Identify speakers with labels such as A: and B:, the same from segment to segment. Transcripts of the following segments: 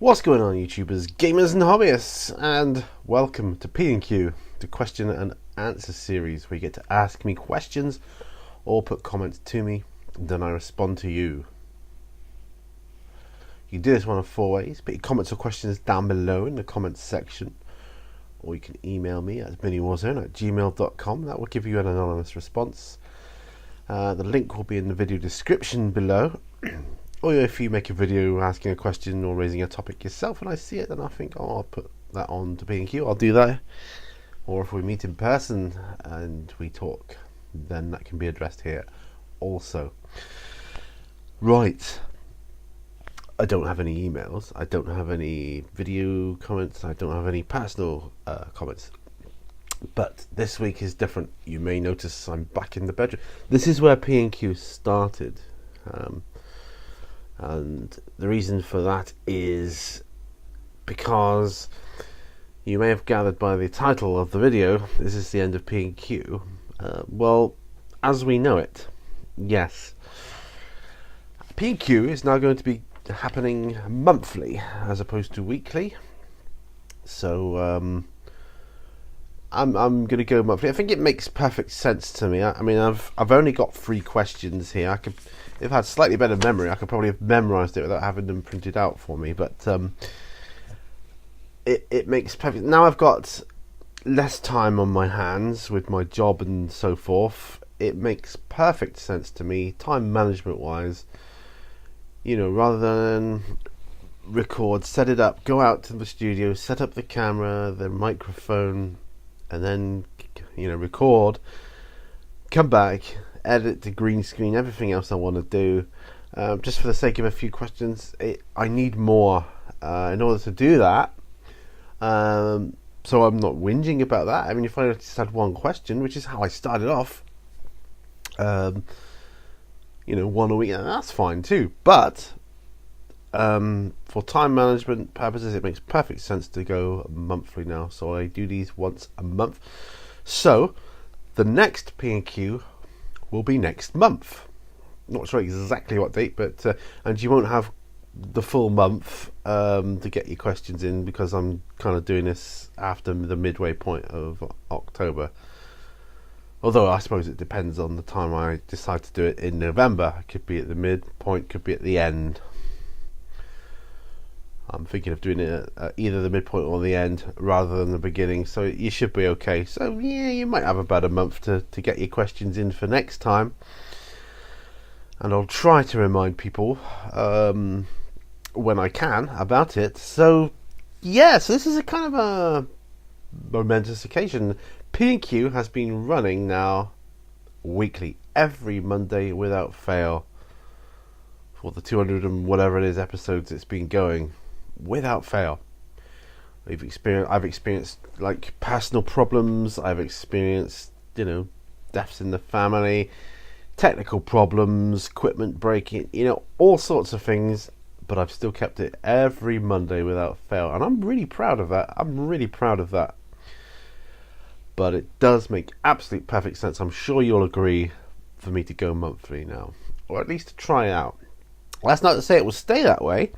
A: What's going on, YouTubers, gamers and hobbyists, and welcome to P&Q, the question and answer series where you get to ask me questions or put comments to me, and then I respond to you. You can do this one of four ways. Put your comments or questions down below in the comments section, or you can email me at miniwarzone@gmail.com. That will give you an anonymous response. The link will be in the video description below. Or if you make a video asking a question or raising a topic yourself and I see it, then I think, oh, I'll put that on to P&Q, I'll do that. Or if we meet in person and we talk, then that can be addressed here also. Right. I don't have any emails, I don't have any video comments, I don't have any personal comments. But this week is different. You may notice I'm back in the bedroom. This is where P&Q started. And the reason for that is because you may have gathered by the title of the video, this is the end of P&Q. Well, as we know it, yes. P&Q is now going to be happening monthly as opposed to weekly. So I'm going to go monthly. I think it makes perfect sense to me. I mean, I've only got 3 questions here. If I had slightly better memory, I could probably have memorised it without having them printed out for me. But it makes perfect. Now I've got less time on my hands with my job and so forth. It makes perfect sense to me, time management wise. You know, rather than record, set it up, go out to the studio, set up the camera, the microphone, and then, you know, record, come back, edit the green screen, everything else I want to do, just for the sake of a few questions. I need more in order to do that, so I'm not whinging about that. I mean, if I just had one question, which is how I started off, you know, one a week, that's fine too, but for time management purposes it makes perfect sense to go monthly now, so I do these once a month. So the next P&Q will be next month. Not sure exactly what date, but and you won't have the full month to get your questions in, because I'm kind of doing this after the midway point of October. Although I suppose it depends on the time I decide to do it in November. It could be at the midpoint, could be at the end. I'm thinking of doing it at either the midpoint or the end rather than the beginning, so you should be okay. So yeah, you might have about a month to get your questions in for next time, and I'll try to remind people when I can about it. So yeah, so this is a kind of a momentous occasion. P&Q has been running now weekly, every Monday without fail, for the 200 and whatever it is episodes it's been going. Without fail. I've experienced like personal problems, I've experienced, you know, deaths in the family, technical problems, equipment breaking, you know, all sorts of things, but I've still kept it every Monday without fail, and I'm really proud of that. But it does make absolute perfect sense, I'm sure you'll agree, for me to go monthly now, or at least to try out. That's not to say it will stay that way,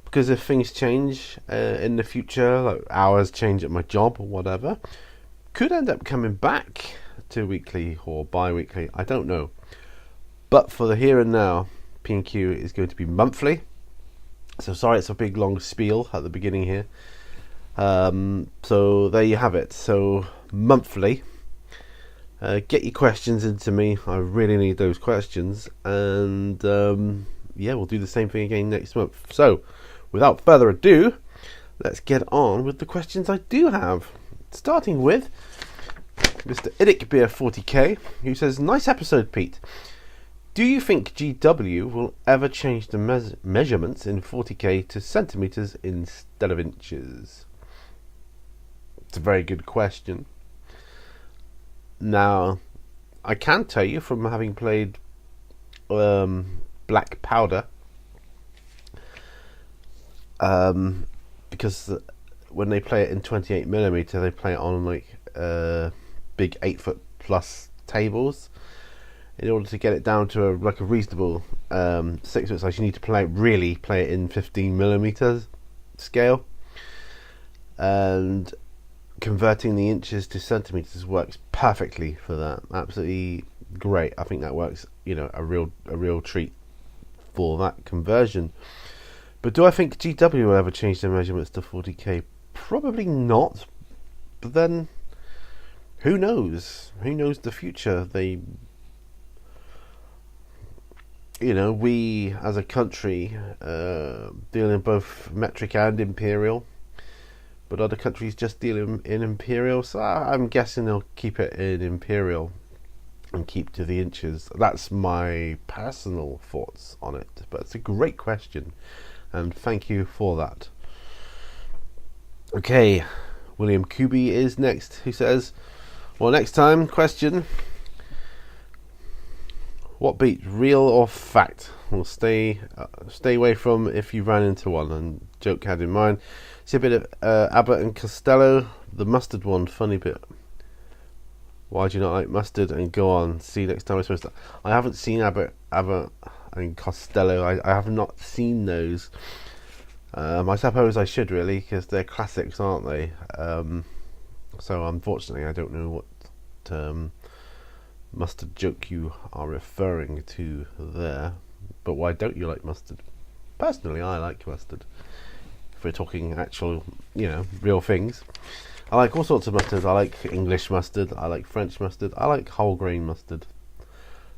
A: because if things change in the future, like hours change at my job or whatever, could end up coming back to weekly or bi-weekly, I don't know. But for the here and now, P&Q is going to be monthly. So sorry, it's a big long spiel at the beginning here. So there you have it. So monthly. Get your questions into me. I really need those questions. And yeah, we'll do the same thing again next month. So without further ado, let's get on with the questions I do have. Starting with Mr. Idicbeer40k, who says, nice episode, Pete. Do you think GW will ever change the measurements in 40k to centimeters instead of inches? It's a very good question. Now, I can tell you from having played Black Powder, because when they play it in 28mm, they play it on like big 8-foot plus tables. In order to get it down to a reasonable 6-foot size, you need to play it in 15mm. scale, and converting the inches to centimeters works perfectly for that. Absolutely great. I think that works, a real treat for that conversion. But do I think GW will ever change their measurements to 40k? Probably not. But then, who knows? Who knows the future? We as a country deal in both metric and imperial, but other countries just deal in imperial. So I'm guessing they'll keep it in imperial and keep to the inches. That's my personal thoughts on it. But it's a great question, and thank you for that. Okay, William Kubi is next, who says, well, next time, question, what beats, real or fact? We'll stay away from if you ran into one, and joke had in mind. See a bit of Abbott and Costello, the mustard one, funny bit. Why do you not like mustard? And go on, see you next time. I haven't seen Abbott and Costello. I have not seen those. I suppose I should, really, because they're classics, aren't they? So unfortunately I don't know what mustard joke you are referring to there. But why don't you like mustard? Personally, I like mustard. If we're talking actual, real things. I like all sorts of mustard. I like English mustard, I like French mustard, I like whole grain mustard.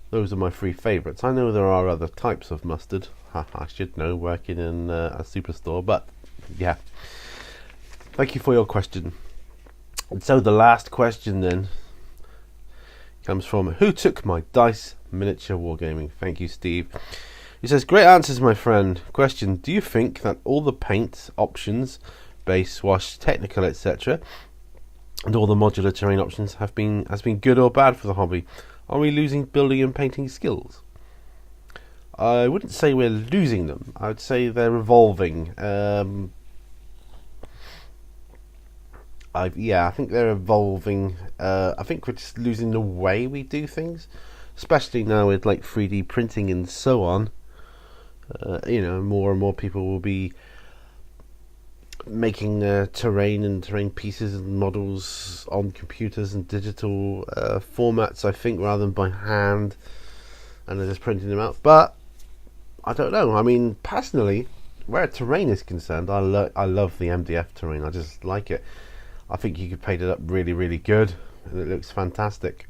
A: Those are my three favourites. I know there are other types of mustard. I should know, working in a superstore, but yeah. Thank you for your question. And so the last question then comes from Who Took My Dice Miniature Wargaming. Thank you, Steve. He says, great answers, my friend. Question, do you think that all the paint options, base, wash, technical, etc., and all the modular terrain options has been good or bad for the hobby? Are we losing building and painting skills? I wouldn't say we're losing them. I would say they're evolving. I think they're evolving. I think we're just losing the way we do things, especially now with like 3D printing and so on. More and more people will be making terrain and terrain pieces and models on computers and digital formats, I think, rather than by hand, and they're just printing them out. But I don't know. I mean, personally, where terrain is concerned, I love the MDF terrain. I just like it. I think you could paint it up really, really good, and it looks fantastic.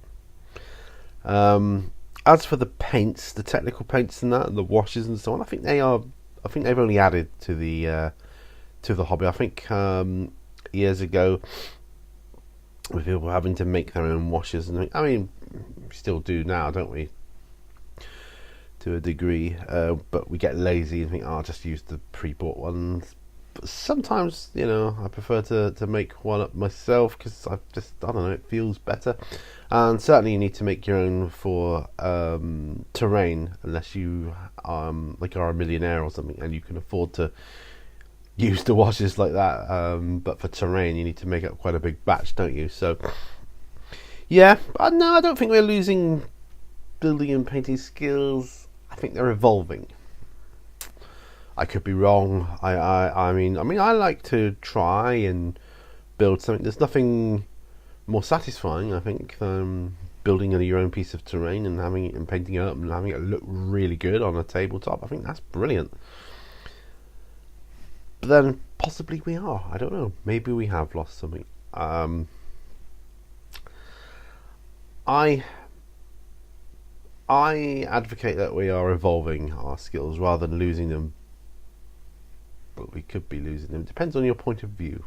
A: As for the paints, the technical paints and that, and the washes and so on, I think they've only added to the hobby. I think years ago, with people having to make their own washes, and I mean, we still do now, don't we? To a degree, but we get lazy and think, I'll just use the pre-bought ones. But sometimes, I prefer to make one up myself, because I don't know, it feels better. And certainly you need to make your own for terrain, unless you are a millionaire or something and you can afford to use the washes like that. But for terrain, you need to make up quite a big batch, don't you? So yeah, but no, I don't think we're losing building and painting skills. I think they're evolving. I could be wrong. I mean, I like to try and build something. There's nothing more satisfying, I think, than building your own piece of terrain and having it and painting it up and having it look really good on a tabletop. I think that's brilliant. But then possibly we are. I don't know. Maybe we have lost something. I advocate that we are evolving our skills rather than losing them. But we could be losing them. Depends on your point of view.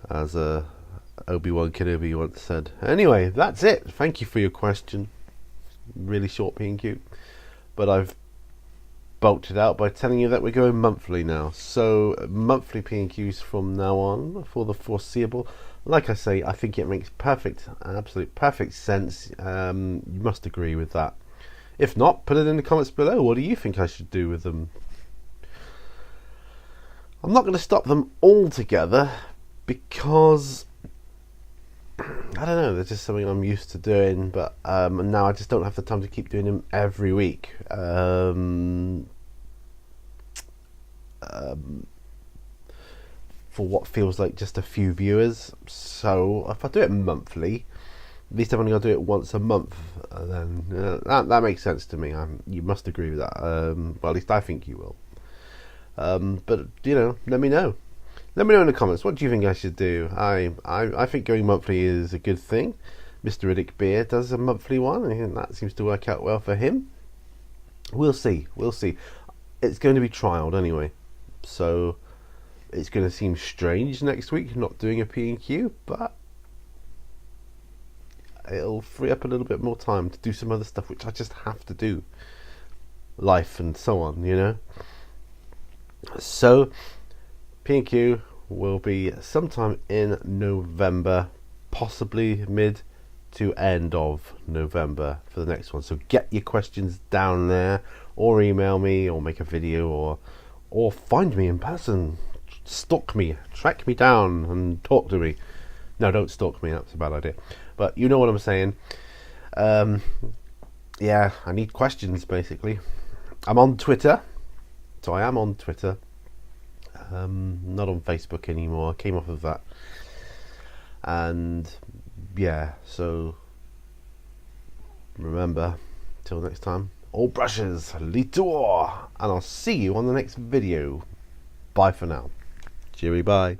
A: As Obi-Wan Kenobi once said. Anyway, that's it. Thank you for your question. Really short, P&Q. But I've bulked it out by telling you that we're going monthly now. So monthly P&Qs from now on for the foreseeable. Like I say, I think it makes absolute perfect sense. You must agree with that. If not, put it in the comments below. What do you think I should do with them? I'm not going to stop them altogether because I don't know, there's just something I'm used to doing, but and now I just don't have the time to keep doing them every week. for what feels like just a few viewers. So if I do it monthly, at least I've only got to do it once a month. Then that makes sense to me. You must agree with that. Well, at least I think you will. But let me know. Let me know in the comments. What do you think I should do? I think going monthly is a good thing. Mr. Riddick Beer does a monthly one, and that seems to work out well for him. We'll see. It's going to be trialed anyway, so it's going to seem strange next week not doing a P&Q, but it'll free up a little bit more time to do some other stuff which I just have to do, life and so on, So P&Q will be sometime in November, possibly mid to end of November for the next one. So get your questions down there, or email me, or make a video, or find me in person, stalk me, track me down and talk to me. No, don't stalk me, that's a bad idea, but you know what I'm saying. Yeah, I need questions basically. I'm on Twitter, so I am on Twitter, not on Facebook anymore. I came off of that, and yeah, so remember, till next time, all brushes lead to war, and I'll see you on the next video. Bye for now. Cheery bye.